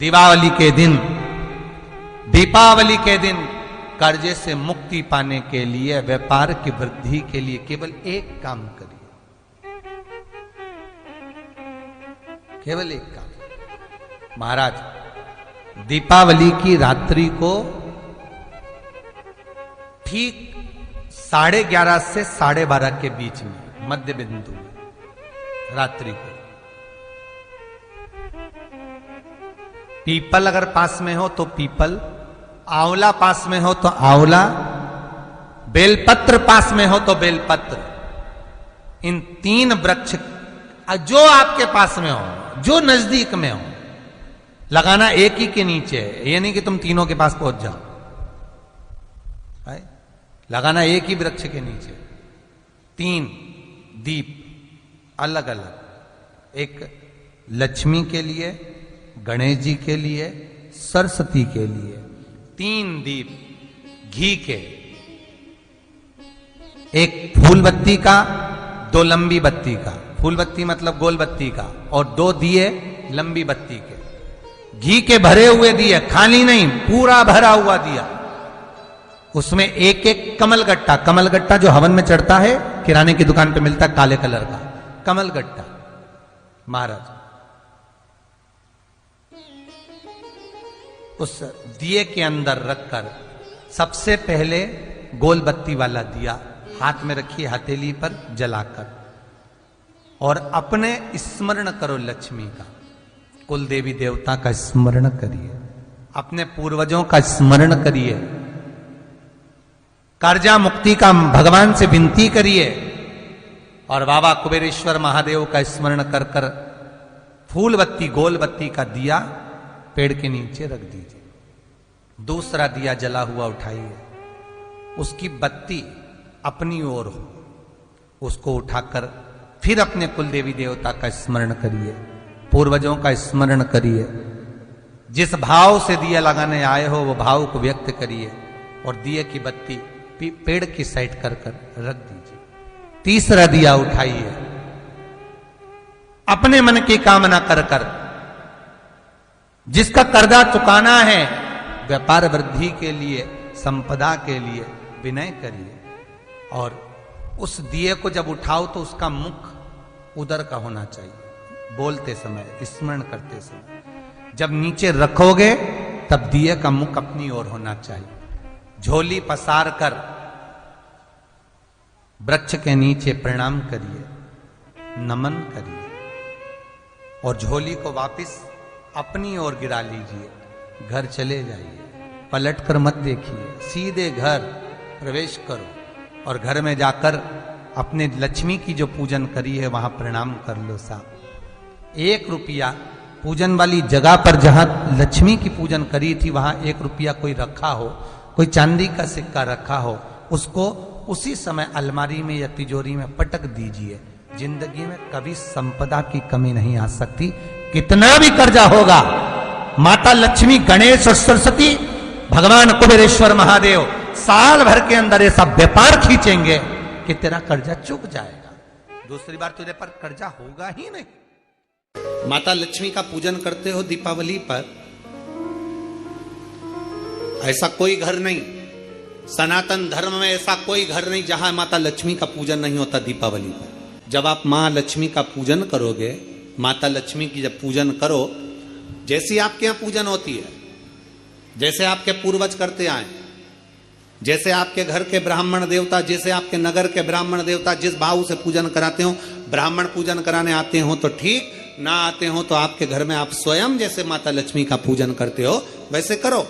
दीपावली के दिन कर्जे से मुक्ति पाने के लिए, व्यापार की वृद्धि के लिए केवल एक काम करिए, केवल एक काम। महाराज, दीपावली की रात्रि को ठीक 11:30 से 12:30 के बीच में, मध्य बिंदु रात्रि को, पीपल अगर पास में हो तो पीपल, आंवला पास में हो तो आंवला, बेलपत्र पास में हो तो बेलपत्र, इन 3 वृक्ष जो आपके पास में हो, जो नजदीक में हो, लगाना एक ही के नीचे है। ये नहीं कि तुम तीनों के पास पहुंच जाओ, लगाना एक ही वृक्ष के नीचे। 3 दीप अलग अलग, एक लक्ष्मी के लिए, गणेश जी के लिए, सरस्वती के लिए। 3 दीप घी के, एक फूल बत्ती का, 2 लंबी बत्ती का, फूल बत्ती मतलब गोल बत्ती का, और 2 दिए लंबी बत्ती के, घी के भरे हुए दिए, खाली नहीं, पूरा भरा हुआ दिया। उसमें एक एक कमलगट्टा, कमलगट्टा जो हवन में चढ़ता है, किराने की दुकान पे मिलता है काले कलर का कमलगट्टा। महाराज, उस दिए के अंदर रखकर सबसे पहले गोल बत्ती वाला दिया हाथ में रखिए, हथेली पर जलाकर, और अपने स्मरण करो लक्ष्मी का, कुल देवी देवता का स्मरण करिए, अपने पूर्वजों का स्मरण करिए, कर्जा मुक्ति का भगवान से विनती करिए, और बाबा कुबेरेश्वर महादेव का स्मरण कर कर फूल बत्ती, गोल बत्ती का दिया पेड़ के नीचे रख दीजिए। दूसरा दिया जला हुआ उठाइए, उसकी बत्ती अपनी ओर हो, उसको उठाकर फिर अपने कुल देवी देवता का स्मरण करिए, पूर्वजों का स्मरण करिए, जिस भाव से दिया लगाने आए हो वो भाव को व्यक्त करिए, और दिए की बत्ती पेड़ की साइड कर कर रख दीजिए। तीसरा दिया उठाइए, अपने मन की कामना कर कर, जिसका कर्जा चुकाना है, व्यापार वृद्धि के लिए, संपदा के लिए विनय करिए, और उस दिए को जब उठाओ तो उसका मुख उधर का होना चाहिए, बोलते समय, स्मरण करते समय। जब नीचे रखोगे तब दिए का मुख अपनी ओर होना चाहिए। झोली पसार कर वृक्ष के नीचे प्रणाम करिए, नमन करिए, और झोली को वापस अपनी ओर गिरा लीजिए, घर चले जाइए, पलट कर मत देखिए, सीधे घर प्रवेश करो, और घर में जाकर अपने लक्ष्मी की जो पूजन करी है वहां प्रणाम कर लो साहब। 1 रुपया पूजन वाली जगह पर जहां लक्ष्मी की पूजन करी थी वहां 1 रुपया कोई रखा हो, कोई चांदी का सिक्का रखा हो, उसको उसी समय अलमारी में या तिजोरी में पटक दीजिए। जिंदगी में कभी संपदा की कमी नहीं आ सकती। कितना भी कर्जा होगा, माता लक्ष्मी, गणेश और सरस्वती, भगवान कुबेरेश्वर महादेव साल भर के अंदर ऐसा व्यापार खींचेंगे कि तेरा कर्जा चुक जाएगा, दूसरी बार तुझे पर कर्जा होगा ही नहीं। माता लक्ष्मी का पूजन करते हो दीपावली पर, ऐसा कोई घर नहीं, सनातन धर्म में ऐसा कोई घर नहीं जहां माता लक्ष्मी का पूजन नहीं होता दीपावली पर। जब आप मां लक्ष्मी का पूजन करोगे, माता लक्ष्मी की जब पूजन करो, जैसी आपके यहां पूजन होती है, जैसे आपके पूर्वज करते आए, जैसे आपके घर के ब्राह्मण देवता, जैसे आपके नगर के ब्राह्मण देवता जिस भाव से पूजन कराते हो, ब्राह्मण पूजन कराने आते हो तो ठीक, ना आते हो तो आपके घर में आप स्वयं जैसे माता लक्ष्मी का पूजन करते हो वैसे करो।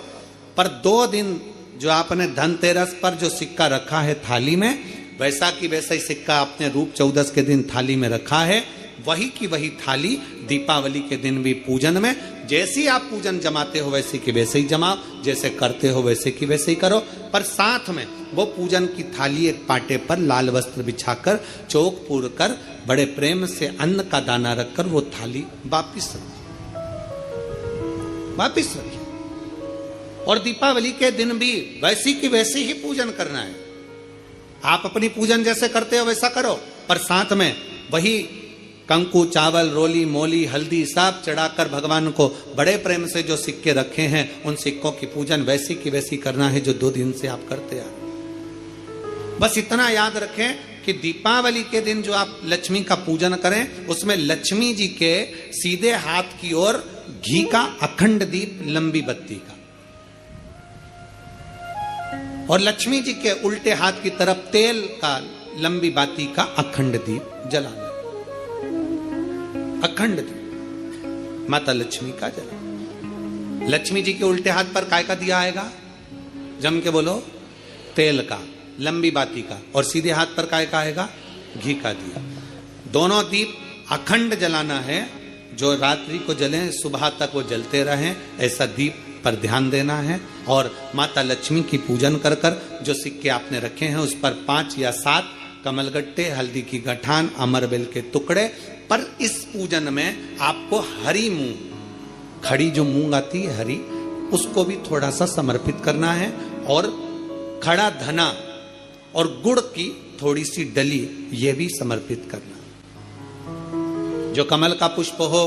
पर 2 दिन जो आपने धनतेरस पर जो सिक्का रखा है थाली में, वैसा की वैसा ही सिक्का आपने रूप 14 के दिन थाली में रखा है, वही की वही थाली दीपावली के दिन भी पूजन में जैसी आप पूजन जमाते हो वैसे की वैसे ही जमाओ, जैसे करते हो वैसे की वैसे ही करो। पर साथ में वो पूजन की थाली एक पाटे पर लाल वस्त्र बिछाकर, चौक पूर कर, बड़े प्रेम से अन्न का दाना रखकर वो थाली वापिस रखिए। और दीपावली के दिन भी वैसी की वैसे ही पूजन करना है। आप अपनी पूजन जैसे करते हो वैसा करो, पर साथ में वही कंकु, चावल, रोली, मोली, हल्दी सब चढ़ाकर भगवान को बड़े प्रेम से जो सिक्के रखे हैं उन सिक्कों की पूजन वैसी की वैसी करना है जो 2 दिन से आप करते आ रहे। बस इतना याद रखें कि दीपावली के दिन जो आप लक्ष्मी का पूजन करें उसमें लक्ष्मी जी के सीधे हाथ की ओर घी का अखंड दीप, लंबी बत्ती का, और लक्ष्मी जी के उल्टे हाथ की तरफ तेल का, लंबी बाती का अखंड दीप जलाना। अखंड दीप माता लक्ष्मी का जला। लक्ष्मी जी के उल्टे हाथ पर काय का दिया आएगा? जम के बोलो, तेल का, लंबी बाती का, और सीधे हाथ पर काय का आएगा? घी का दिया। दोनों दीप अखंड जलाना है, जो रात्रि को जलें सुबह तक वो जलते रहें, ऐसा दीप पर ध्यान देना है। और माता लक्ष्मी की पूजन कर कर जो सिक्के आपने रखे हैं उस पर 5 या 7 कमलगट्टे, हल्दी की गठान, अमरबेल के टुकड़े। पर इस पूजन में आपको हरी मूंग, खड़ी जो मूंग आती है हरी, उसको भी थोड़ा सा समर्पित करना है, और खड़ा धना और गुड़ की थोड़ी सी डली ये भी समर्पित करना। जो कमल का पुष्प हो,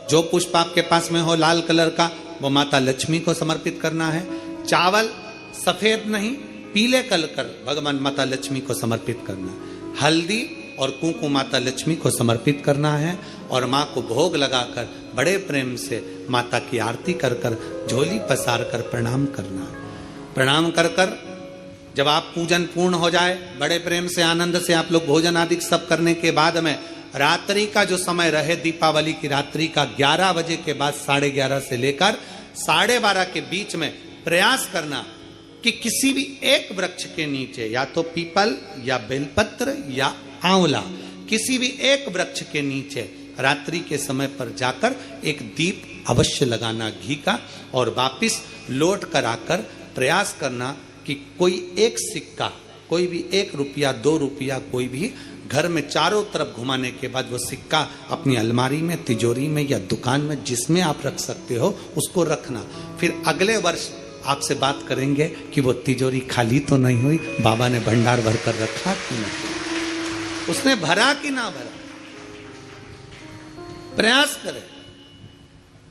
जो पुष्प आपके पास में हो लाल कलर का, वो माता लक्ष्मी को समर्पित करना है। चावल सफेद नहीं, पीले कलर कर भगवान माता लक्ष्मी को समर्पित करना है। हल्दी और कुंकु माता लक्ष्मी को समर्पित करना है, और माँ को भोग लगाकर बड़े प्रेम से माता की आरती कर कर, झोली पसार कर प्रणाम करना है। प्रणाम कर कर जब आप पूजन पूर्ण हो जाए, बड़े प्रेम से आनंद से आप लोग भोजन आदि सब करने के बाद में रात्रि का जो समय रहे, दीपावली की रात्रि का 11 बजे के बाद 11:30 से लेकर 12:30 के बीच में प्रयास करना कि किसी भी एक वृक्ष के नीचे, या तो पीपल या बेलपत्र या आंवला, किसी भी एक वृक्ष के नीचे रात्रि के समय पर जाकर एक दीप अवश्य लगाना घी का, और वापिस लौट कर आकर प्रयास करना कि कोई एक सिक्का, कोई भी 1 रुपया 2 रुपया, कोई भी घर में चारों तरफ घुमाने के बाद वो सिक्का अपनी अलमारी में, तिजोरी में या दुकान में जिसमें आप रख सकते हो उसको रखना। फिर अगले वर्ष आपसे बात करेंगे कि वो तिजोरी खाली तो नहीं हुई, बाबा ने भंडार भर कर रखा कि नहीं, उसने भरा कि ना भरा। प्रयास करें।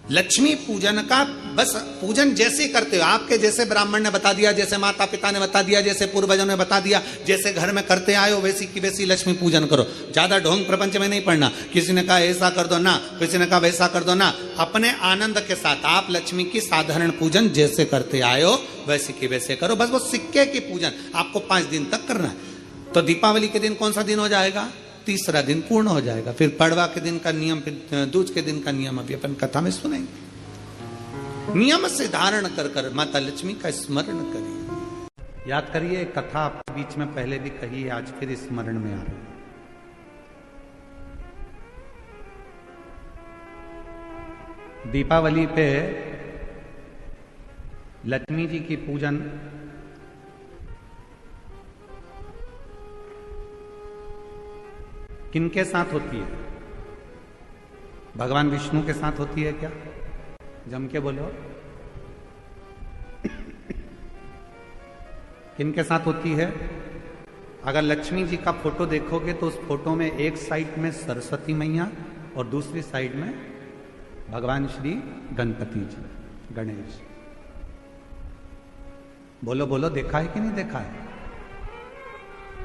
लक्ष्मी पूजन का बस पूजन जैसे करते हो, आपके जैसे ब्राह्मण ने बता दिया, जैसे माता पिता ने बता दिया, जैसे पूर्वजों ने बता दिया, जैसे घर में करते आए हो वैसी की वैसी लक्ष्मी पूजन करो। ज्यादा ढोंग प्रपंच में नहीं पड़ना, किसी ने कहा ऐसा कर दो ना, किसी ने कहा वैसा कर दो ना। अपने आनंद के साथ आप लक्ष्मी की साधारण पूजन जैसे करते आए हो वैसी की वैसे करो। बस वो सिक्के की पूजन आपको 5 दिन तक करना है। तो दीपावली के दिन कौन सा दिन हो जाएगा? 3रा दिन पूर्ण हो जाएगा। फिर पड़वा के दिन का नियम, फिर दूज के दिन का नियम अभी अपन कथा में सुनेंगे। नियम से धारण कर कर माता लक्ष्मी का स्मरण करिए। याद करिए, कथा आपके बीच में पहले भी कही है, आज फिर स्मरण में आ रही है। दीपावली पे लक्ष्मी जी की पूजन किनके साथ होती है? भगवान विष्णु के साथ होती है क्या? जम के बोलो। किनके साथ होती है? अगर लक्ष्मी जी का फोटो देखोगे तो उस फोटो में एक साइड में सरस्वती मैया और दूसरी साइड में भगवान श्री गणपति जी, गणेश। बोलो बोलो, देखा है कि नहीं देखा है?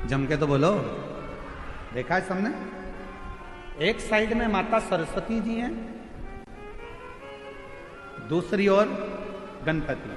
जम के तो बोलो, देखा है सबने? एक साइड में माता सरस्वती जी हैं, दूसरी ओर गणपति।